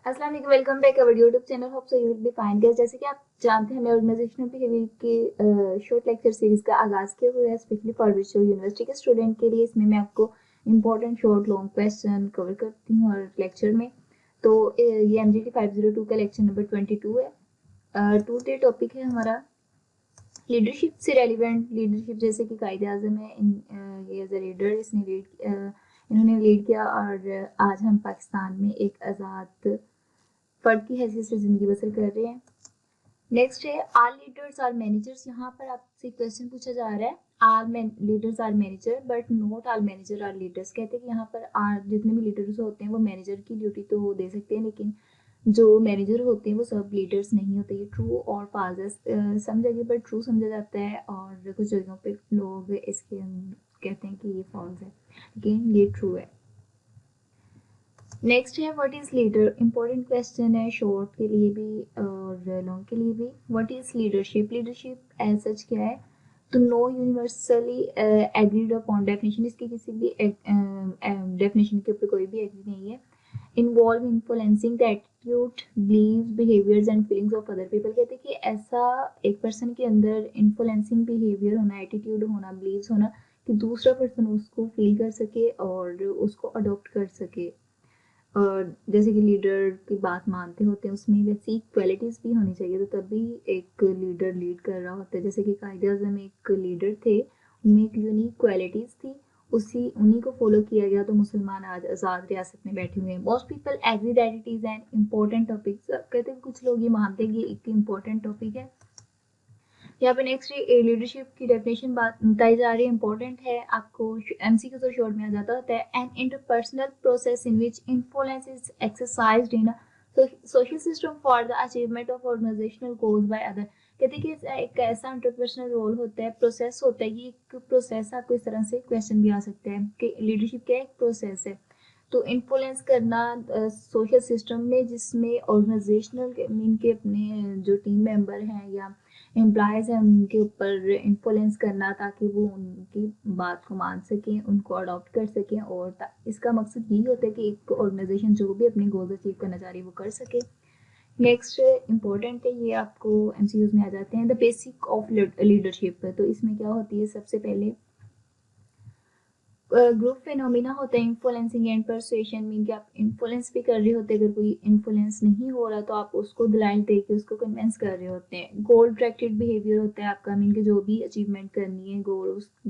अस्सलाम वालेकुम, welcome back our YouTube channel. Hope so you will be fine guys. जैसे कि आप जानते हैं, मैं ऑर्गेनाइजेशनल बिहेवियर के शॉर्ट लेक्चर सीरीज का आगाज किया हुआ है स्पेशली फॉर विजुअल यूनिवर्सिटी के स्टूडेंट के लिए। इसमें मैं आपको important short long question cover करती हूँ और लेक्चर में। तो ये MGT 502 का लेक्चर नंबर 22 है। टुडे टॉपिक है हमारा लीडरशिप से रेलिवेंट लीडरशिप, जैसे कि कायदे आजम है ये एज ए लीडर इन्होंने लीड किया और आज हम पाकिस्तान में एक आज़ाद फर्द की हैसियत से जिंदगी बसर कर रहे हैं। नेक्स्ट है आल लीडर्स आर मैनेजर्स। यहाँ पर आपसे क्वेश्चन पूछा जा रहा है, all leaders are manager but not all manager are leaders. कहते हैं कि यहाँ पर आर जितने भी लीडर्स होते हैं वो मैनेजर की ड्यूटी तो वो दे सकते हैं, लेकिन जो मैनेजर होते हैं वो सब लीडर्स नहीं होते। ये ट्रू और फॉल्स है, some जगह पर ट्रू समझा जाता है और कुछ जगहों पे लोग इसके कहते हैं कि ये फॉल्स है, लेकिन ये ट्रू है। नेक्स्ट है what is leader. Important question है शॉर्ट के लिए भी और लॉन्ग के लिए भी। What is leadership. Leadership as such क्या है, तो no universally agreed upon definition. इसकी किसी भी डेफिनेशन के ऊपर कोई भी एग्री नहीं है। Involve influencing the attitude beliefs behaviours and feelings of other people. कहते हैं कि ऐसा एक पर्सन के अंदर इन्फ्लुएंसिंग बिहेवियर होना, एटीट्यूड होना, बिलीव्स होना कि दूसरा पर्सन उसको फील कर सके और उसको अडॉप्ट कर सके। और जैसे कि लीडर की बात मानते होते हैं उसमें वैसी क्वालिटीज़ भी होनी चाहिए, तो तभी एक लीडर लीड कर रहा होता है। जैसे कि कायदे आज़म एक लीडर थे, उनमें एक यूनिक क्वालिटीज़ थी, उन्हीं को फॉलो किया गया तो मुसलमान आज आज़ाद रियासत में बैठे हुए हैं। Most people agree that it is an important topic. कहते हैं कुछ लोग ये मानते हैं कि एक इम्पोर्टेंट टॉपिक है। यहाँ पे नेक्स्ट लीडरशिप की डेफिनेशन बात बताई जा रही है, इंपॉर्टेंट है, आपको MCQ तो शॉर्ट में आ जाता होता है। An interpersonal process in which influence is exercised in social system for the achievement of organisational goals by other. कहते हैं कि एक ऐसा इंटरपर्सनल रोल होता है, प्रोसेस होता है। ये एक प्रोसेस, आपको इस तरह से क्वेश्चन भी आ सकते हैं कि लीडरशिप क्या एक प्रोसेस है। तो इन्फ्लुएंस करना सोशल सिस्टम में जिसमें ऑर्गेनाइजेशनल मीन के अपने जो टीम मेंबर हैं या एम्प्लॉयज़ हैं उनके ऊपर इन्फ्लुएंस करना, ताकि वो उनकी बात को मान सकें, उनको अडॉप्ट कर सकें। और इसका मकसद यही होता है कि एक ऑर्गेनाइजेशन जो भी अपने गोल्स अचीव करना चाह रही है वो कर सके। नेक्स्ट इंपॉर्टेंट है, ये आपको MCQs में आ जाते हैं। The basic of leadership. तो इसमें क्या होती है, सबसे पहले ग्रुप फेनोमिना होता है इन्फ्लुएंसिंग एंड परसुएशन। मीन कि आप इन्फ्लुएंस भी कर रहे होते हैं, अगर कोई इन्फ्लुएंस नहीं हो रहा तो आप उसको दलाइल दे के उसको कन्विंस कर रहे होते हैं। गोल डायरेक्टेड बिहेवियर होता है आपका, मीन कि जो भी अचीवमेंट करनी है गोल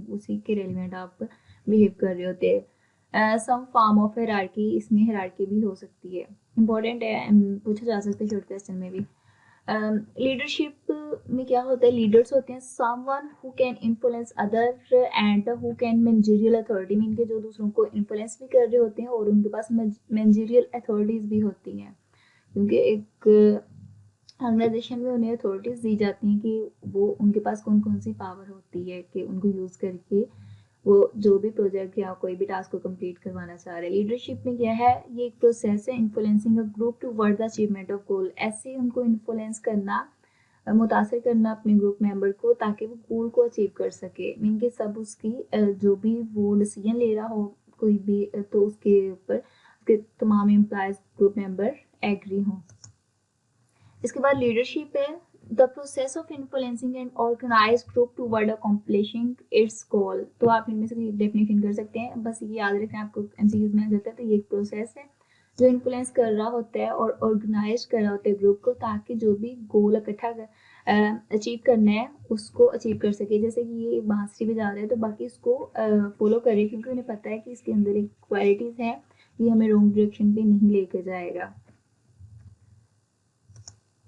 उसी के रेलिवेंट आप बिहेव कर रहे होते हैं। सम फॉर्म ऑफ हायरार्की, इसमें हायरार्की भी हो सकती है, इंपॉर्टेंट है, पूछा जा सकता है शॉर्ट क्वेश्चन में भी। लीडरशिप में क्या होता है, लीडर्स होते हैं someone who can influence other and who can managerial authority. Mean के जो दूसरों को इन्फ्लुएंस भी कर रहे होते हैं और उनके पास मैनेजरियल अथॉरिटीज भी होती हैं, क्योंकि एक ऑर्गेनाइजेशन में उन्हें अथॉरिटीज दी जाती हैं कि वो उनके पास कौन कौन सी पावर होती है कि उनको यूज़ करके वो जो भी प्रोजेक्ट या कोई भी टास्क को कंप्लीट करवाना चाह रहे हैं। लीडरशिप में क्या है, ये एक प्रोसेस है influencing a group toward the achievement of goal. ऐसे उनको इन्फ्लुएंस करना, मुतासर करना अपने ग्रुप मेंबर को, ताकि वो गोल को अचीव कर सके। मीन के सब उसकी जो भी वो डिसीजन ले रहा हो कोई भी, तो उसके ऊपर उसके तमाम एम्प्लॉयज ग्रुप मेंबर एग्री हों। इसके बाद लीडरशिप है the process of influencing and organize group toward accomplishing its goal. तो आप इनमें से डेफिनेशन कर सकते हैं, बस ये याद रखें, आपको MCQs में आ जाता है। तो ये एक प्रोसेस है जो इन्फ्लुएंस कर रहा होता है और ऑर्गेनाइज कर रहा होता है ग्रुप को, ताकि जो भी गोल इकट्ठा अचीव करना है उसको अचीव कर सके। जैसे कि ये बांसुरी बजा रहा है तो बाकी इसको फॉलो करे, क्योंकि उन्हें पता है कि इसके अंदर एक क्वालिटीज़ है, ये हमें रॉन्ग डायरेक्शन पे नहीं लेके जाएगा।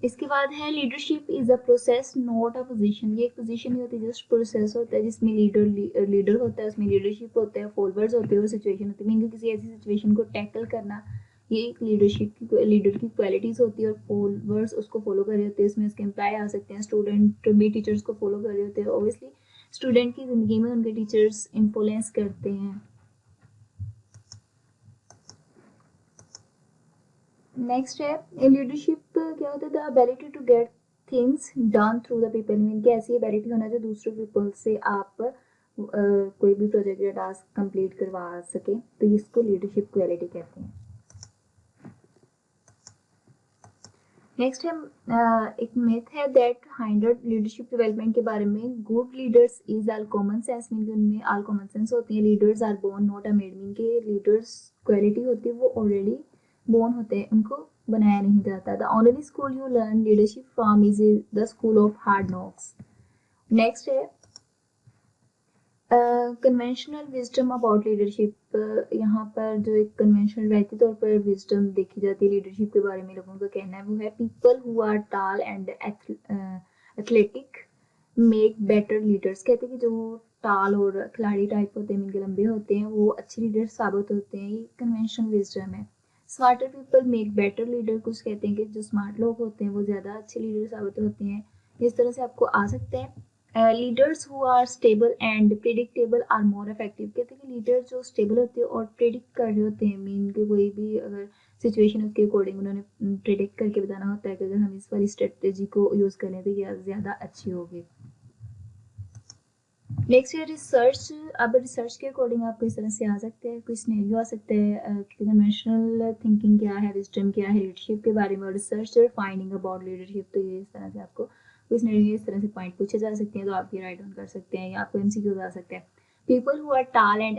इसके बाद है leadership is a process not a position. ये एक पोजीशन नहीं होती, जस्ट प्रोसेस होता है जिसमें लीडर होता है, उसमें लीडरशिप होता है, फॉलोअर्स होते हैं और सिचुएशन होती है। मीन किसी ऐसी सिचुएशन को टैकल करना, ये एक लीडर की क्वालिटीज होती है और फॉलोअर्स उसको फॉलो कर रहे होते हैं। इसमें उसके एम्प्लॉय आ सकते हैं, स्टूडेंट भी टीचर्स को फॉलो कर रहे होते हैं। ऑब्वियसली स्टूडेंट की ज़िंदगी में उनके टीचर्स इन्फ्लुएंस करते हैं। नेक्स्ट है लीडरशिप क्या होता है, the ability to get things done through the people. Mean की ऐसी एबिलिटी होना चाहिए दूसरे पीपल से आप कोई भी प्रोजेक्ट या टास्क कंप्लीट करवा सके, तो इसको लीडरशिप क्वालिटी कहते हैं। नेक्स्ट है एक मिथ है दैट हाइंडर्ड लीडरशिप डेवलपमेंट के बारे में। Good leaders is all common sense, mean उनमें ऑल कॉमन सेंस होती है। Leaders are born not a made, mean के लीडर्स क्वालिटी होती है वो ऑलरेडी बोर्न होते हैं, उनको बनाया नहीं जाता। The only school you learn leadership from is the school of hard knocks. Next है कन्वेंशनल विजडम अबाउट लीडरशिप। यहाँ पर जो एक कन्वेंशनल रहती तौर पर विजडम देखी जाती है लीडरशिप के बारे में, लोगों का कहना है वो है पीपल हु आर टाल and athletic make better leaders. कहते हैं कि जो टाल और खिलाड़ी टाइप होते हैं, इनके लंबे होते हैं, वो अच्छे लीडर साबित होते हैं। ये कन्वेंशनल विजडम है। Smarter people make better leader, कुछ कहते हैं कि जो स्मार्ट लोग होते हैं वो ज़्यादा अच्छे लीडर साबित होते हैं। इस तरह से आपको आ सकता है। Leaders who are stable and predictable are more effective. कहते हैं कि लीडर जो स्टेबल होते हैं और प्रिडिक्ट कर रहे होते हैं, मीन के कोई भी अगर सिचुएशन उसके अकॉर्डिंग उन्होंने प्रिडिक्ट करके बताना होता है कि अगर हम इस वाली स्ट्रेटेजी को यूज़ करें तो ये ज़्यादा अच्छी होगी। नेक्स्ट है रिसर्च। अब रिसर्च के अकॉर्डिंग आप किस तरह से आ सकते हैं, कोई सिनेरियो आ सकता है कि कन्वेंशनल थिंकिंग क्या है, विजडम क्या है लीडरशिप के बारे में, और रिसर्च फाइंडिंग अबाउट लीडरशिप। तो ये इस तरह से आपको कोई सिनेरियो इस तरह से पॉइंट पूछे जा सकते हैं तो आप ये राइट डाउन कर सकते हैं या आपको एमसीक्यूज आ सकते हैं। पीपल हु आर टाल and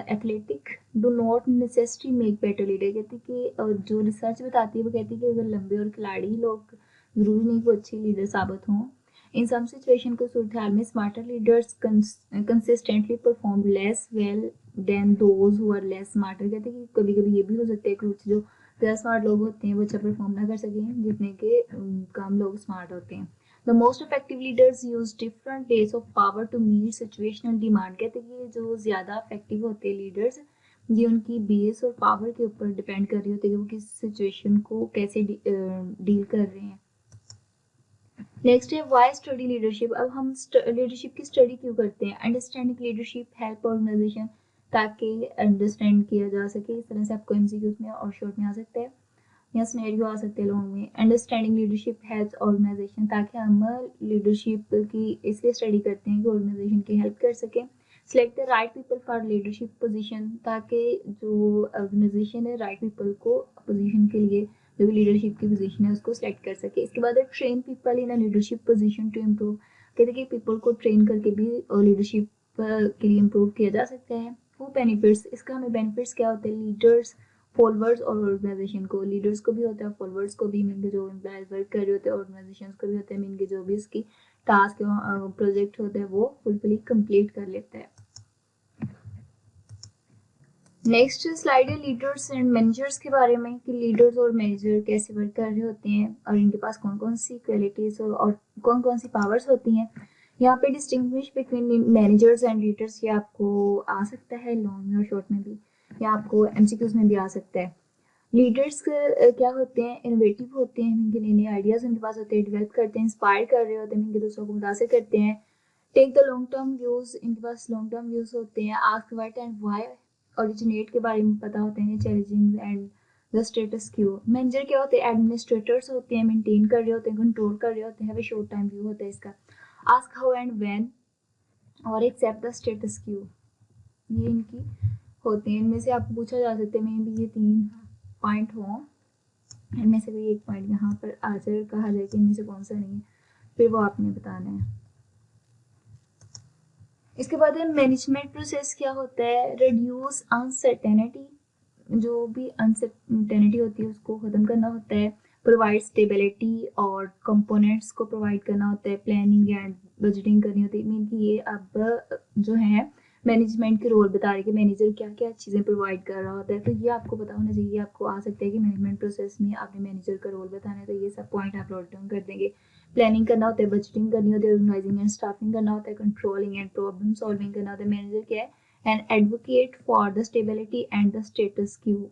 athletic do not necessary make better leader. कहती कि जो रिसर्च बताती है वो कहती है कि अगर लंबे और खिलाड़ी लोग जरूरी नहीं वो अच्छे लीडर साबित हों। In some situation को सूरत में smarter leaders consistently perform less well than those who are less smarter। कहते हैं कि कभी कभी ये भी हो सकता है कि कुछ जो ज़्यादा स्मार्ट लोग होते हैं वो अच्छा परफॉर्म ना कर सकें जितने के कम लोग स्मार्ट होते हैं। The most effective leaders use different base of power to meet situational demand। कहते हैं कि जो ज़्यादा इफेक्टिव होते हैं लीडर्स, ये उनकी बेस और पावर के ऊपर डिपेंड कर रही होती है कि वो किस सिचुएशन को कैसे डील कर रहे हैं। नेक्स्ट है वाई स्टडी लीडरशिप। अब हम लीडरशिप की स्टडी क्यों करते हैं? अंडरस्टैंडिंग लीडरशिप हेल्प ऑर्गेनाइजेशन, ताकि अंडरस्टैंड किया जा सके। इस तरह से आपको एमसीक्यूज में और शॉर्ट में आ सकता है या सिनेरियो आ सकते हैं लॉन्ग में। अंडरस्टैंडिंग लीडरशिप हेल्प ऑर्गेनाइजेशन, ताकि हम लीडरशिप की इसलिए स्टडी करते हैं कि ऑर्गेनाइजेशन की हेल्प कर सकें। Select the right people for leadership position, ताकि जो ऑर्गेनाइजेशन है राइट पीपल को पोजीशन के लिए, जो भी लीडरशिप की पोजीशन है उसको सिलेक्ट कर सके। इसके बाद train people in a leadership position to improve. कहते हैं कि पीपल को ट्रेन करके भी लीडरशिप के लिए इम्प्रूव किया जा सकता है। वो बेनिफिट्स, इसका हमें बेनिफिट्स क्या होते हैं? लीडर्स, फॉलोअर्स और ऑर्गेनाइजेशन को, लीडर्स को भी होता है, फॉलोअर्स को भी, मीन के जो एम्प्लॉयज वर्क कर रहे होते हैं, ऑर्गेनाइजेशन को भी होता है, मीन के जो भी उसकी टास्क प्रोजेक्ट होता है वो फुलफिली कंप्लीट कर लेता है। नेक्स्ट स्लाइड है लीडर्स एंड मैनेजर्स के बारे में कि लीडर्स और मैनेजर कैसे वर्क कर रहे होते हैं और इनके पास कौन कौन सी क्वालिटीज और कौन कौन सी पावर्स होती हैं। यहाँ पे distinguish between managers and leaders ये आपको आ सकता है लॉन्ग में और शॉर्ट में भी, या आपको एमसीक्यूज में भी आ सकता है। लीडर्स क्या होते हैं? इनोवेटिव होते हैं, इनके नए नए आइडियाज उनके पास होते हैं, डेवलप करते हैं, इंस्पायर कर रहे होते हैं, इनके दूसरों को मुतासिर करते हैं। Take the long term views, इनके पास लॉन्ग टर्म व्यूज होते हैं। Ask what and why, originate के बारे में पता होते हैं, challenging and the status quo. Manager क्या होते हैं? एडमिनिस्ट्रेटर्स होते हैं, मेंटेन कर रहे होते हैं, कंट्रोल कर रहे होते हैं, शॉर्ट टाइम व्यू होता है इसका। आस्क हाउ एंड व्हेन और एक्सेप्ट द स्टेटस क्यू, ये इनकी होते हैं। इनमें से आपको पूछा जा सकता है, मे भी ये 3 पॉइंट हों, इनमें से कोई एक पॉइंट यहाँ पर आंसर कहा जाए कि इनमें से कौन सा नहीं है, फिर वो आपने बताना है। इसके बाद है मैनेजमेंट प्रोसेस क्या होता है? रिड्यूस अनसर्टेनिटी, जो भी अनसर्टेनिटी होती है उसको ख़त्म करना होता है। प्रोवाइड स्टेबिलिटी और कंपोनेंट्स को प्रोवाइड करना होता है। प्लानिंग एंड बजटिंग करनी होती है। मीन कि ये अब जो है मैनेजमेंट के रोल बता रहे हैं कि मैनेजर क्या क्या चीज़ें प्रोवाइड कर रहा होता है, तो ये आपको पता होना चाहिए। आपको आ सकता है कि मैनेजमेंट प्रोसेस में आपने मैनेजर का रोल बताना है, तो ये सब पॉइंट आप नोट डाउन कर देंगे। प्लानिंग करना होता है, बजटिंग करनी होती है, ऑर्गेनाइजिंग एंड स्टाफिंग करना होता है, कंट्रोलिंग एंड प्रॉब्लम सॉल्विंग करना होता है। मैनेजर क्या है? An advocate for the stability and the status quo.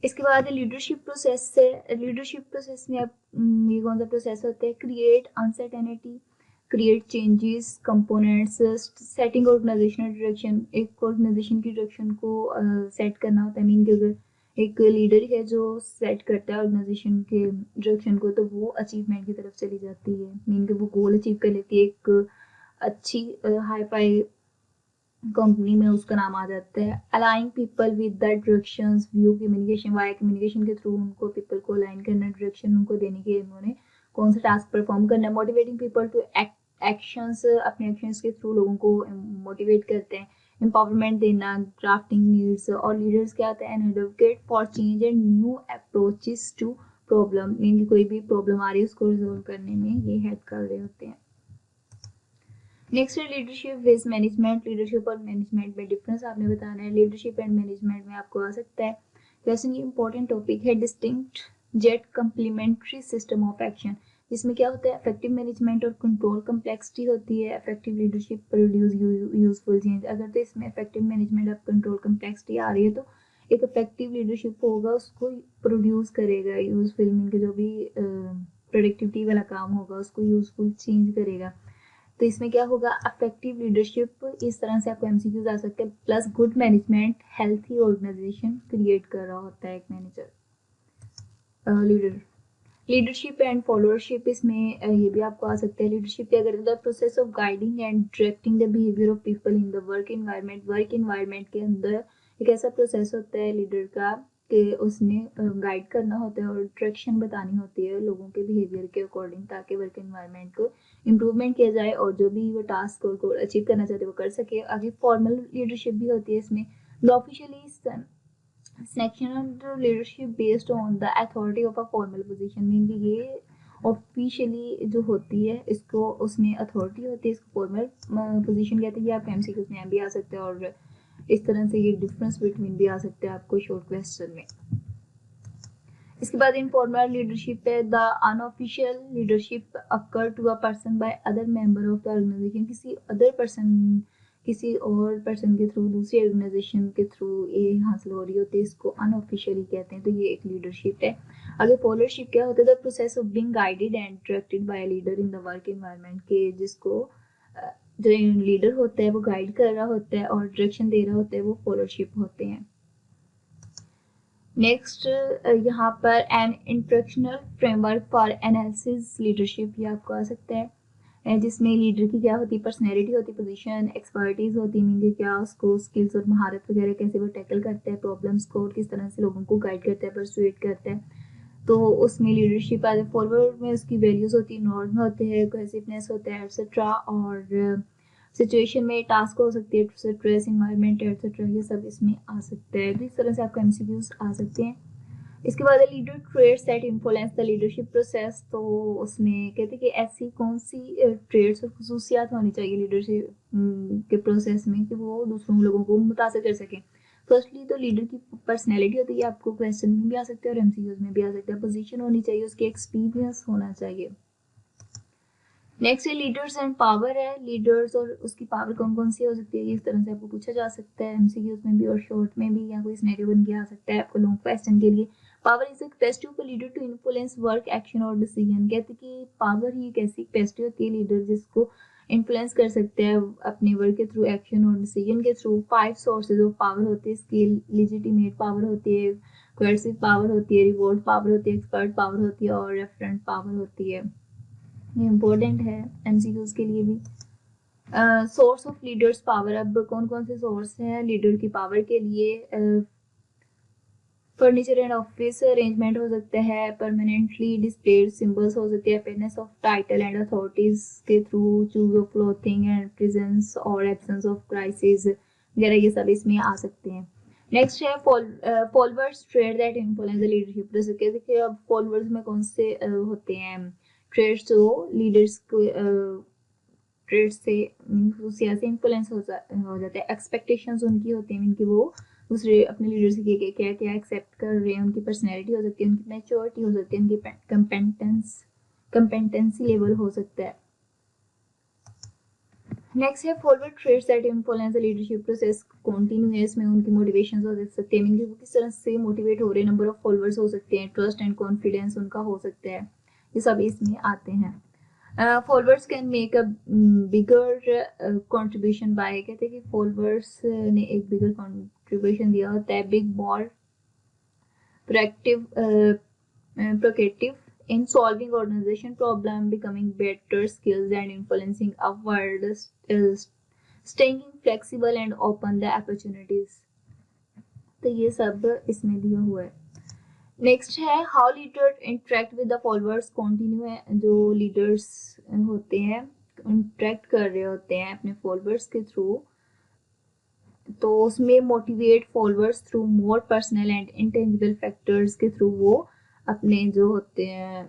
इसके बाद लीडरशिप प्रोसेस से, लीडरशिप प्रोसेस में अब ये कौन सा प्रोसेस होता है? Create uncertainty, create changes, components, setting organisational direction. एक ऑर्गेनाइजेशन की डायरेक्शन को सेट करना होता है। मीन कि अगर एक लीडर है जो सेट करता है ऑर्गेनाइजेशन के डायरेक्शन को, तो वो अचीवमेंट की तरफ चली जाती है। मीन कि वो गोल अचीव कर लेती है, एक अच्छी हाई फाई कंपनी में उसका नाम आ जाता है। Aligning people with the directions, view communication, via communication के थ्रू उनको पीपल को अलाइन करना, डायरेक्शन उनको देने के उन्होंने कौन सा टास्क परफॉर्म करना है। मोटिवेटिंग पीपल टू एक्शंस, अपने एक्शंस के थ्रू लोगों को मोटिवेट करते हैं। एम्पावरमेंट देना, क्राफ्टिंग नीड्स, और लीडर्स क्या होता है, an advocate for change and new approaches to problem, mean कोई भी प्रॉब्लम आ रही है उसको रिजोल्व करने में ये हेल्प कर रहे होते हैं। नेक्स्ट है लीडरशिप विज मैनेजमेंट। लीडरशिप और मैनेजमेंट में डिफरेंस आपने बताना है। लीडरशिप एंड मैनेजमेंट में आपको आ सकता है क्वेश्चन, ये इंपॉर्टेंट टॉपिक है, distinct jet complementary system of action. इसमें क्या होता है, इफेक्टिव मैनेजमेंट और कंट्रोल कम्प्लेक्सिटी होती है। Effective leadership produce useful change. अगर तो इसमें इफेक्टिव मैनेजमेंट अब कंट्रोल कम्प्लेक्सिटी आ रही है तो एक इफेक्टिव लीडरशिप होगा उसको प्रोड्यूस करेगा यूजफुल, मीन के जो भी प्रोडक्टिविटी वाला काम होगा उसको यूजफुल चेंज करेगा। तो इसमें क्या होगा, अफेक्टिव लीडरशिप, इस तरह से आपको एमसीक्यूज आ सकते हैं। Plus good management healthy organisation create कर रहा होता है एक manager, leader. Leadership and followership, इसमें ये भी आपको आ सकता है। लीडरशिप क्या करता है, process of guiding and directing the behaviour of people in the work environment. Work environment के अंदर एक ऐसा प्रोसेस होता है लीडर का कि उसने गाइड करना होता है और डायरेक्शन बतानी होती है लोगों के बिहेवियर के अकॉर्डिंग, ताकि वर्क इन्वायरमेंट को इम्प्रूवमेंट किया जाए और जो भी वो टास्क को अचीव करना चाहते हैं वो कर सके। आगे फॉर्मल लीडरशिप भी होती है इसमें। The officially section leadership based on the authority of a formal position, mean ये ऑफिशियली जो होती है इसको उसमें अथॉरिटी होती है, इसको फॉर्मल पोजीशन कहते हैं। ये आप एमसीक्यूज में भी आ सकते हैं और इस तरह से ये डिफरेंस बिटवीन भी आ सकते हैं आपको शॉर्ट क्वेश्चन में। इसके बाद इनफॉर्मल लीडरशिप है, the unofficial leadership occur to a person by other member of the organisation. किसी और पर्सन के थ्रू, दूसरी ऑर्गेनाइजेशन के थ्रू ये हासिल हो रही होती है, इसको अनऑफिशियली कहते हैं। तो ये एक लीडरशिप है। आगे फॉलोअरशिप क्या होता है, the process of being guided and directed by a leader in the work environment, के जिसको जो लीडर होता है वो गाइड कर रहा होता है और डायरेक्शन दे रहा होता है, वो फॉलोअरशिप होते हैं। नेक्स्ट यहाँ पर an instructional framework for analysis leadership, ये आपको आ सकता है, जिसमें लीडर की क्या होती है, पर्सनैलिटी होती है, पोजीशन, एक्सपर्टीज होती है, मीन क्या उसको स्किल्स और महारत वगैरह कैसे वो टैकल करता है प्रॉब्लम्स को, और किस तरह से लोगों को गाइड करता है, परसुएट करता है। तो उसमें लीडरशिप एज ए फॉरवर्ड में उसकी वैल्यूज होती है, नॉर्म होते हैं, कोहेसिवनेस होता है, एक्सेट्रा। और सिचुएशन में टास्क हो सकती है, स्ट्रेस, इन्वायरमेंट एक्सेट्रा, ये सब इसमें आ सकता है। तो इस तरह से आपको एमसीक्यूज आ सकते हैं। इसके बाद leader traits that influence the leadership process, तो उसमें कहते हैं कि ऐसी कौन सी ट्रेड्स और खसूसियात होनी चाहिए लीडरशिप के प्रोसेस में कि वो दूसरों लोगों को मुतासर कर सकें। फर्स्टली तो लीडर की पर्सनैलिटी होती है, आपको क्वेश्चन में भी आ सकता है और एमसीक्यूज में भी आ सकता है। पोजीशन होनी चाहिए, उसके एक्सपीरियंस होना चाहिए। नेक्स्ट है लीडर्स एंड पावर है, लीडर्स और उसकी पावर कौन कौन सी हो सकती है, इस तरह से आपको पूछा जा सकता है एमसीक्यूज में भी और शॉर्ट में भी, या कोई सिनेरियो बन के आ सकता है आपको लॉन्ग क्वेश्चन के लिए। Power is a capacity of a leader to influence work, action और डिसीजन। कहते हैं कि पावर ही एक ऐसी कैपेसिटी होती है लीडर जिसको इन्फ्लुएंस कर सकते हैं अपने वर्क के थ्रू, एक्शन और डिसीजन के थ्रू। 5 सोर्सेज ऑफ पावर होते हैं, स्किल, लेजिटिमेट पावर होती है, कोएर्सिव पावर होती है, रिवॉर्ड पावर होती है, एक्सपर्ट पावर होती है और रेफरेंट पावर होती है। ये इम्पोर्टेंट है एमसीक्यूज के लिए भी। सोर्स ऑफ लीडर्स पावर, अब कौन कौन से सोर्स हैं लीडर की पावर के लिए। फर्नीचर एंड ऑफिस अरेंजमेंट हो सकता है, परमानेंटली डिस्प्लेड सिंबल्स हो सकते हैं, fairness of title and authorities के through, choose of clothing and presence और एब्सेंस ऑफ क्राइसिस वगैरह, ये सब इसमें आ सकते हैं। नेक्स्ट है followers trait that influence the leadership process. देखिए अब फॉलोअर्स में कौन से होते हैं ट्रेड्स जो लीडर्स को ट्रेड्स से से इन्फ्लुएंस हो जाता है। एक्सपेक्टेशंस उनकी होती हैं, इनकी वो दूसरे अपने लीडर से क्या क्या एक्सेप्ट कर रहे हैं, उनकी पर्सनैलिटी हो सकती है, उनकी मैच्योरिटी हो सकती है, उनकी कंपेटेंसी लेवल हो सकता है। नेक्स्ट है forward traits that influence the leadership process continuous में उनकी मोटिवेशंस हो सकते हैं, मीन वो किस तरह से मोटिवेट हो रहे हैं, नंबर ऑफ फॉलोअर्स हो सकते हैं, ट्रस्ट एंड कॉन्फिडेंस उनका हो सकता है, ये सब इसमें आते हैं। Followers can make a bigger contribution by, कहते हैं कि फॉलोअर्स ने एक बिगर कंट्रीब्यूशन दिया होता है, big ball proactive in solving organization problem, becoming better skills and influencing upward staying flexible and open the opportunities. तो ये सब इसमें दिया हुआ है। नेक्स्ट है how leader interact with the followers. Continue है, जो लीडर्स होते हैं इंटरेक्ट कर रहे होते हैं अपने फॉलोअर्स के थ्रू, तो उसमें motivate followers through more personal and intangible factors के थ्रू वो अपने जो होते हैं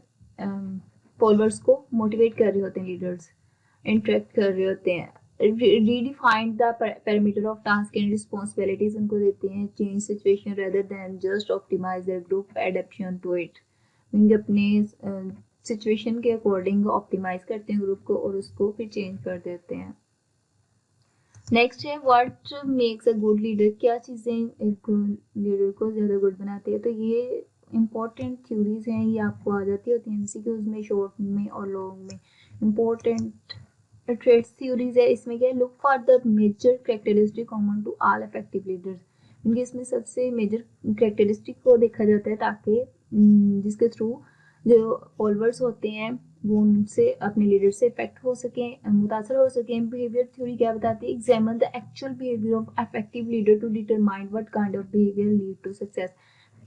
फॉलोअर्स को मोटिवेट कर रहे होते हैं, लीडर्स इंटरेक्ट कर रहे होते हैं। Redefined the parameter of task and responsibilities उनको देते हैं, change situation rather than just optimise their group adaptation to it. अपने सिचुएशन के अकॉर्डिंग ऑप्टिमाइज करते हैं ग्रुप को और उसको फिर चेंज कर देते हैं। नेक्स्ट है what makes a good leader. क्या चीज़ें एक लीडर को ज़्यादा गुड बनाती है। तो ये इम्पोर्टेंट थ्योरीज हैं, ये आपको आ जाती होती हैं एमसीक्यूज में, शॉर्ट में और लॉन्ग में। इम्पोर्टेंट ट्रेड्स थ्योरीज है। इसमें क्या है, look for the major characteristic common to all effective leaders. इनके इसमें सबसे मेजर कैरेक्टरिस्टिक को देखा जाता है ताकि जिसके थ्रू जो फॉलोअर्स होते हैं वो उनसे अपने लीडर से इफेक्ट हो सके, मुतासर हो सके। बिहेवियर थ्योरी क्या बताती है, examine the actual behaviour of effective leader to determine what kind of behaviour lead to success.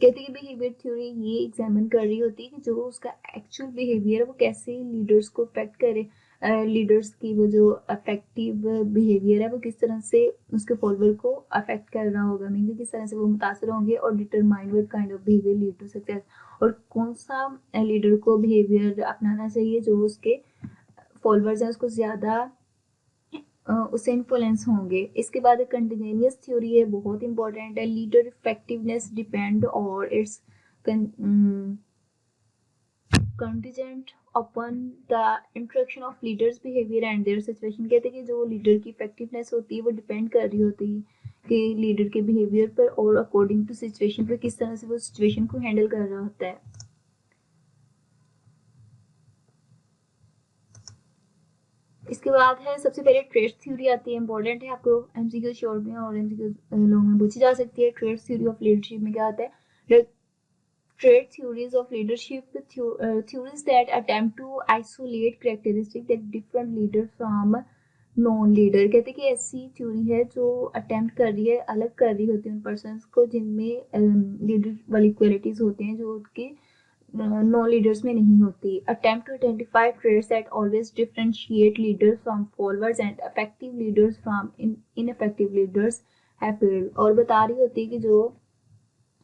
कहते हैं कि बिहेवियर थ्योरी ये एग्जामिन कर रही होती है कि जो उसका एक्चुअल बिहेवियर है वो कैसे लीडर्स को इफेक्ट करे, लीडर्स की वो जो अफेक्टिव बिहेवियर है वो किस तरह से उसके फॉलोअर को अफेक्ट कर रहा होगा, मीन किस तरह से वो मुतासर होंगे, और determine what kind of behaviour lead to success, और कौन सा लीडर को बिहेवियर अपनाना चाहिए जो उसके फॉलोअर्स हैं उसको ज़्यादा उससे इन्फ्लुएंस होंगे। इसके बाद कंटिन्यूस थ्योरी है, बहुत इंपॉर्टेंट है। लीडर इफेक्टिवनेस डिपेंड और it's contingent upon the interaction of leaders behavior and their situation। कहते हैं कि जो लीडर की इफेक्टिवनेस होती है वो डिपेंड कर रही होती है कि लीडर के बिहेवियर पर और अकॉर्डिंग टू सिचुएशन पर किस तरह से वो सिचुएशन को हैंडल कर रहा होता है। इसके बाद है सबसे पहले ट्रेड्स थ्योरी आती है, इंपॉर्टेंट है, आपको एमसीक्यू शॉर्ट में और एमसीक्यू लॉन्ग में पूछी जा सकती है। ट्रेड्स थ्योरी ऑफ लीडरशिप में क्या आता है, trade theories of leadership theories that attempt to isolate characteristics that different leaders from non leader. कहते हैं कि ऐसी थ्योरी है जो अटेम्प्ट कर रही है, अलग कर रही होती है उन पर्सन्स को जिनमें लीडर वाली क्वालिटीज होती हैं जो उनके नॉन लीडर्स में नहीं होती। Attempt to identify traits that always differentiate leaders from followers and effective leaders from ineffective leaders have failed. और बता रही होती है कि जो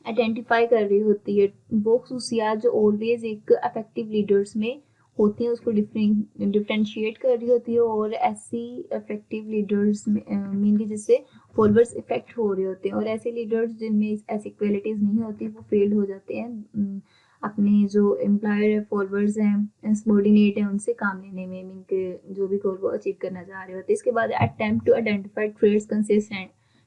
आइडेंटिफाई कर रही होती है वो खसूसियात जो ऑलवेज एक इफेक्टिव लीडर्स में होती हैं उसको डिफ्रेंशिएट कर रही होती है, और ऐसी इफेक्टिव लीडर्स में मीन की जिससे फॉलोअर्स इफेक्ट हो रहे होते हैं, और ऐसे लीडर्स जिनमें ऐसी क्वालिटीज नहीं होती वो फेल्ड हो जाते हैं अपने जो एम्प्लॉयर है, फॉलोअर्स हैं, सबॉर्डिनेट है, उनसे काम लेने में, मीन के जो भी गोल वो अचीव करना चाह रहे होते हैं। इसके बाद attempt to identify traits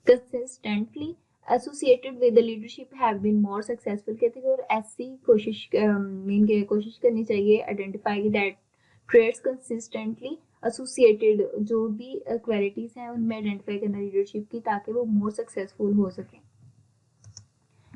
consistently associated with the leadership have been more successful. कहते हैं और ऐसी कोशिश मीन के कोशिश करनी चाहिए identify that traits consistently associated, जो भी क्वालिटीज हैं उनमें आइडेंटिफाई करना लीडरशिप की ताकि वो मोर सक्सेसफुल हो सके।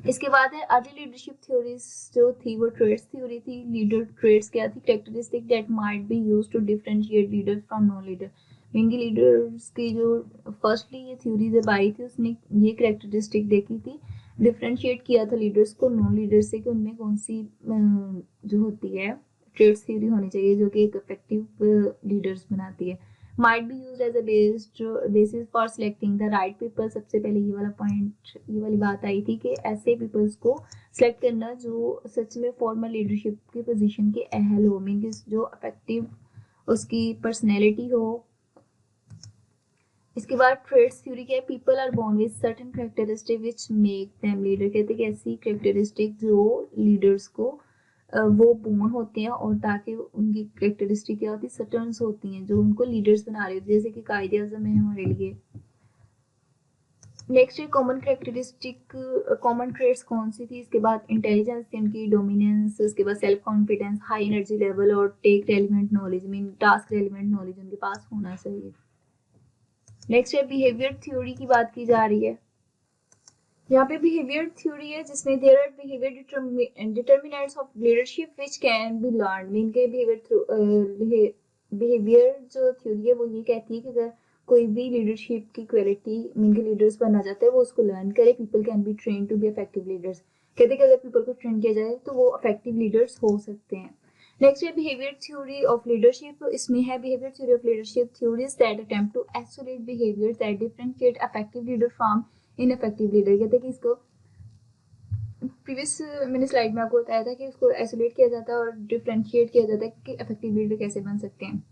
इसके बाद है अर्ली लीडरशिप थ्योरीज जो थी वो ट्रेड्स थ्योरी थी। लीडर ट्रेड्स क्या थी, characteristic that might be used to differentiate leaders from non leader. Mainly leaders की जो फर्स्टली ये थ्योरी जब आई थी उसने ये कैरेक्टरिस्टिक देखी थी, डिफरेंशिएट किया था लीडर्स को नॉन लीडर्स से कि उनमें कौन सी जो होती है ट्रेड्स थ्योरी होनी चाहिए जो कि एक इफेक्टिव लीडर्स बनाती है। might be used as a basis for selecting the right people। सबसे पहले ये वाला पॉइंट, ये वाली बात आई थी कि ऐसे पीपल्स को सिलेक्ट करना जो सच में फॉर्मल लीडरशिप की पोजीशन के अहल हो, मीन जो इफेक्टिव उसकी पर्सनैलिटी हो। इसके बाद ट्रेड्स थ्योरी क्या है, people are born with certain characteristic which make them leader. कहते हैं ऐसी कैरेक्टरिस्टिक जो लीडर्स को वो बोर्न होते हैं और ताकि उनकी कैरेक्टरिस्टिक क्या होती है, सर्टन्स होती हैं जो उनको लीडर्स बना रही होती है, जैसे कि कायदे आज़म है हमारे लिए। नेक्स्ट है कॉमन कैरेक्टरिस्टिक, कॉमन ट्रेड्स कौन सी थी। इसके बाद इंटेलिजेंस थी उनकी, डोमिनेंस, उसके बाद self confidence, high energy level और tech relevant knowledge, mean task relevant knowledge उनके पास होना चाहिए। नेक्स्ट है बिहेवियर थ्योरी की बात की जा रही है। यहाँ पे बिहेवियर थ्योरी है जिसमें there are behaviour determinants of leadership which can be learn. Mean के बिहेवियर जो थ्योरी है वो ये कहती है कि अगर कोई भी लीडरशिप की क्वालिटी मीन के लीडर्स बनना चाहते हैं वो उसको लर्न करे. People can be train to be effective leaders. कहते हैं कि अगर पीपल को ट्रेन किया जाए तो वो इफेक्टिव लीडर्स हो सकते हैं. नेक्स्ट है बिहेवियर थ्योरी ऑफ लीडरशिप. इसमें है behaviour theory of leadership theories that attempt to isolate behaviours that differentiate effective leader from ineffective leader. कहते हैं कि इसको प्रीवियस मैंने स्लाइड में आपको बताया था कि उसको आइसोलेट किया जाता है और डिफरेंशिएट किया जाता है कि इफेक्टिव लीडर कैसे बन सकते हैं.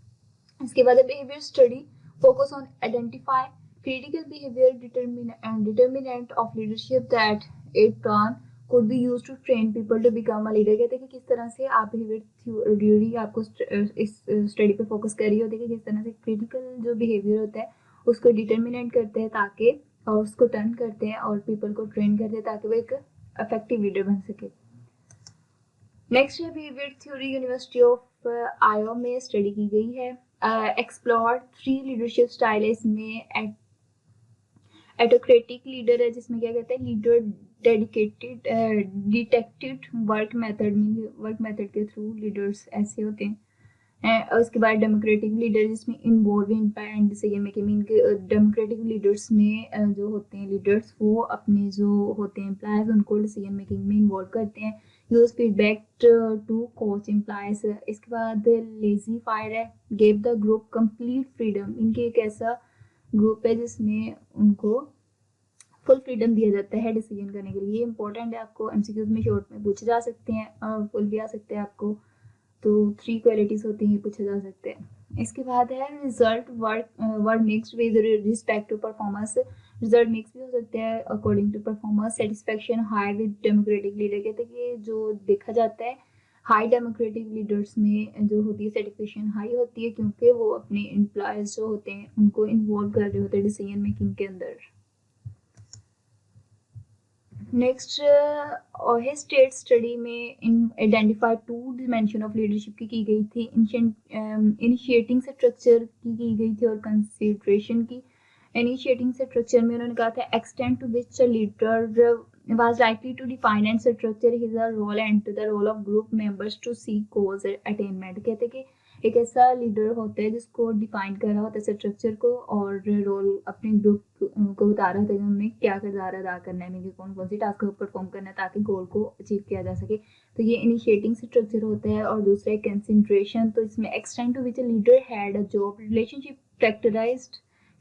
इसके बाद behaviour study focus on identify critical behaviour determinant of leadership that it turn could be used to train people to become a leader. कहते हैं कि किस तरह से आप बिहेवियर थ्योरी आपको इस स्टडी पे फोकस कर रही हो. देखिए किस तरह से क्रिटिकल जो बिहेवियर होता है उसको डिटर्मिनेट करते हैं ताकि और उसको टर्न करते हैं और पीपल को ट्रेन करते हैं ताकि वो एक इफेक्टिव लीडर बन सके. नेक्स्ट है बिहेवियर थ्योरी यूनिवर्सिटी ऑफ आयो में स्टडी की गई है. एक्सप्लोर 3 लीडरशिप स्टाइल है. इसमें एटोक्रेटिक लीडर है जिसमें क्या कहते हैं leader dedicated detected work method के थ्रू लीडर्स ऐसे होते हैं. और उसके बाद डेमोक्रेटिक लीडर जिसमें involve and decision making. Mean के डेमोक्रेटिक लीडर्स में जो होते हैं लीडर्स वो अपने जो होते हैं एम्प्लॉयज उनको डिसीजन मेकिंग में इन्वॉल्व करते हैं. Use feedback to coach employees. इसके बाद लेजी फायर है. Give the group complete freedom. इनके एक ऐसा ग्रुप है जिसमें उनको फुल फ्रीडम दिया जाता है डिसीजन करने के लिए. ये इंपॉर्टेंट है, आपको एमसीक्यूज में शॉर्ट में पूछे जा सकते हैं और फुल भी आ सकते हैं आपको. तो 3 क्वालिटीज होती हैं पूछे जा सकते हैं. इसके बाद है result were mixed with respect to performance. Result mix भी हो सकते हैं according to performance. Satisfaction high with democratic leader. कहते हैं कि जो देखा जाता है हाई डेमोक्रेटिक लीडर्स में जो होती है सेटिस्फेक्शन हाई होती है क्योंकि वो अपने एम्प्लॉयज जो होते हैं उनको इन्वॉल्व कर रहे होते हैं डिसीजन मेकिंग के अंदर. नेक्स्ट ओहे स्टेट स्टडी में आइडेंटिफाई 2 डिमेंशन ऑफ लीडरशिप की गई थी. इनिशिएटिंग स्ट्रक्चर की गई थी और कंसिडरेशन की. इनिशिएटिंग स्ट्रक्चर में उन्होंने कहा था extend to which a leader was likely to define and structure his role and the role of group members to seek goals attainment. कहते कि एक ऐसा लीडर होता है जिसको डिफाइन कर रहा होता है स्ट्रक्चर को और रोल अपने ग्रुप को बता रहा होता है कि उन्हें क्या किरदार अदा करना है, मीन कौन कौन सी टास्क को परफॉर्म करना है ताकि गोल को अचीव किया जा सके. तो ये इनिशिएटिंग स्ट्रक्चर होता है. और दूसरा है कंसंट्रेशन. तो इसमें extend to which a leader had a job relationship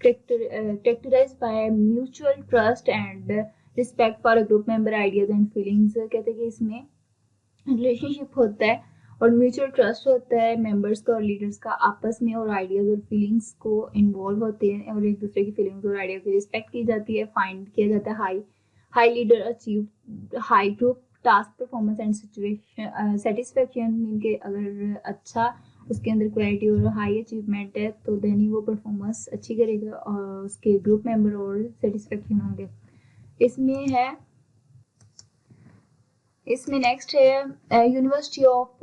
characterized by mutual trust and respect for a group member ideas and feelings. कहते हैं कि इसमें रिलेशनशिप होता है और म्यूचुअल ट्रस्ट होता है मेंबर्स का और लीडर्स का आपस में और आइडियाज और फीलिंग्स को इन्वॉल्व होते हैं और एक दूसरे की फीलिंग्स और आइडिया की रिस्पेक्ट की जाती है. फाइंड किया जाता है high leader achieve high group task performance and situation satisfaction. Mean के अगर अच्छा उसके अंदर क्वालिटी और हाई अचीवमेंट है तो देन ही वो परफॉर्मेंस अच्छी करेगा और उसके ग्रुप मेंबर और सेटिस्फेक्शन होंगे. इसमें नेक्स्ट है यूनिवर्सिटी ऑफ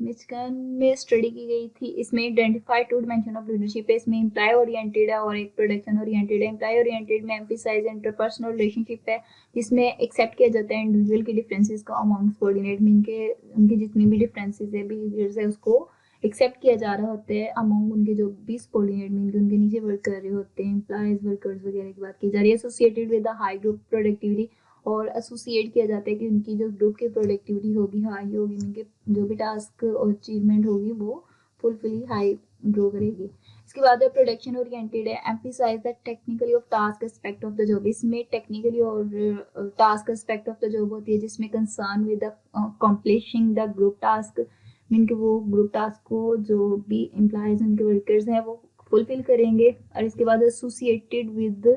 मिशिगन में स्टडी की गई थी. इसमें आइडेंटिफाई 2 डिमेंशन ऑफ लीडरशिप है. इसमें एम्प्लॉय ओरिएंटेड है और एक प्रोडक्शन ओरिएंटेड है. एम्प्लॉय ओरिएंटेड में एम्फसाइज इंटरपर्सनल रिलेशनशिप है जिसमें एक्सेप्ट किया जाता है इंडिविजुअल के डिफरेंसेस को अमंग सबऑर्डिनेट. मीन के उनकी जितनी भी डिफरेंसेस है बिहेवियर्स है उसको एक्सेप्ट किया जा रहा होता है अमंग उनके जो भी सबऑर्डिनेट मीन के उनके नीचे वर्क कर रहे होते हैं एम्प्लॉयज वर्कर्स वगैरह की बात की जा रही है. Associated with the high group productivity और एसोसिएट किया जाता है कि उनकी जो ग्रुप की प्रोडक्टिविटी होगी हाई होगी. मीन के जो भी टास्क और अचीवमेंट होगी वो फुलफिली हाई ग्रो करेगी. इसके बाद प्रोडक्शन ओरिएंटेड है. Emphasize the technically of task aspect of the job. इसमें टेक्निकली और task aspect of the job होती है जिसमें concern with the accomplishing the group task. Mean के वो ग्रुप टास्क को जो भी एम्प्लॉयज उनके वर्कर्स हैं वो फुलफिल करेंगे. और इसके बाद associated with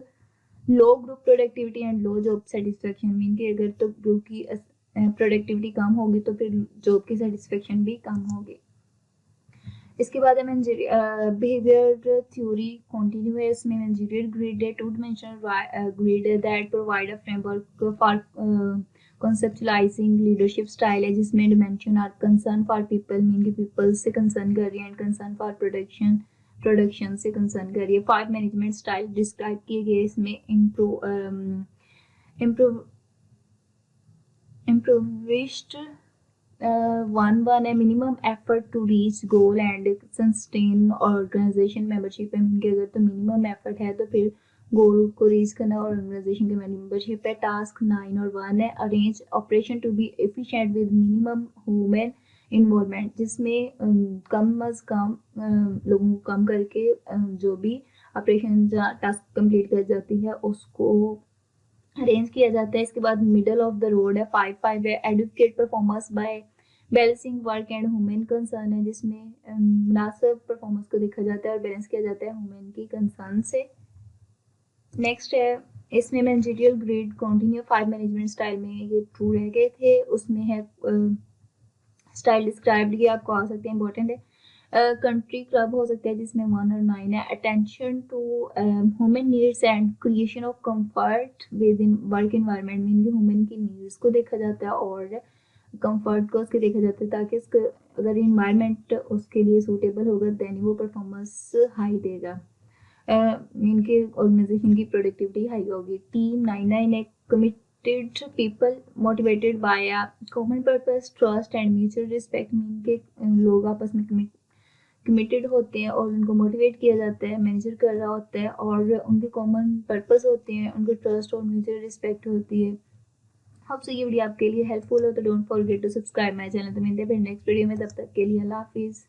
low group productivity and low job satisfaction. Mean कि अगर तो ग्रुप की प्रोडक्टिविटी कम होगी तो फिर जॉब की सेटिस्फेक्शन भी कम होगी. इसके बाद है बिहेवियर थ्योरी कंटिन्यू है. इसमें मैंजेरियल ग्रिड है 2 dimensional grid that provide a framework for conceptualizing leadership style है जिसमें dimension are concern for people. Mean के people से concern कर रही है एंड concern for प्रोडक्शन से कंसर्न कर रही है. 5 मैनेजमेंट स्टाइल डिस्क्राइब किए गए. इसमें इम्प्रोविज्ड 1 है minimum effort to reach goal and sustain organization membership है। मीन के अगर तो मिनिमम एफर्ट है तो फिर गोल को रीच करना और ऑर्गेनाइजेशन के मेंबरशिप है। टास्क 9 और 1 है arrange operation to be efficient with minimum human involvement, जिसमें कम अज कम लोगों को कम करके जो भी ऑपरेशन टास्क कंप्लीट कर जाती है उसको अरेंज किया जाता है। इसके बाद मिडल ऑफ द रोड है 5 है adequate performance by balancing work and human concern है, जिसमें मुनासिब परफॉर्मेंस को देखा जाता है और बैलेंस किया जाता है ह्यूमन की कंसर्न से। नेक्स्ट है इसमें managerial grade continue 5 management style में ये ट्रू रह गए थे। उसमें है स्टाइल डिस्क्राइब्ड ये आपको आ सकते हैं इंपॉर्टेंट है। कंट्री क्लब हो सकता है जिसमें 1 और 9 है। Attention to human needs and creation of comfort with in work environment, mean human की नीड्स को देखा जाता है और कंफर्ट को उसके देखा जाता है ताकि उसका अगर इन्वायरमेंट उसके लिए सूटेबल होगा देन वो परफॉर्मेंस हाई देगा, इनके ऑर्गेनाइजेशन की प्रोडक्टिविटी हाई होगी। टीम 99 है committed people motivated by a common purpose trust and mutual respect, mean के लोग आपस में कमिटेड होते हैं और उनको मोटिवेट किया जाता है, मैनेजर कर रहा होता है और उनके कॉमन पर्पस होते हैं, उनके ट्रस्ट और म्यूचुअल रिस्पेक्ट होती है। होप सो ये वीडियो आपके लिए हेल्पफुल हो तो don't forget to subscribe my channel. तो मिलते हैं फिर नेक्स्ट वीडियो में, तब तक के लिए अल्लाह हाफिज़।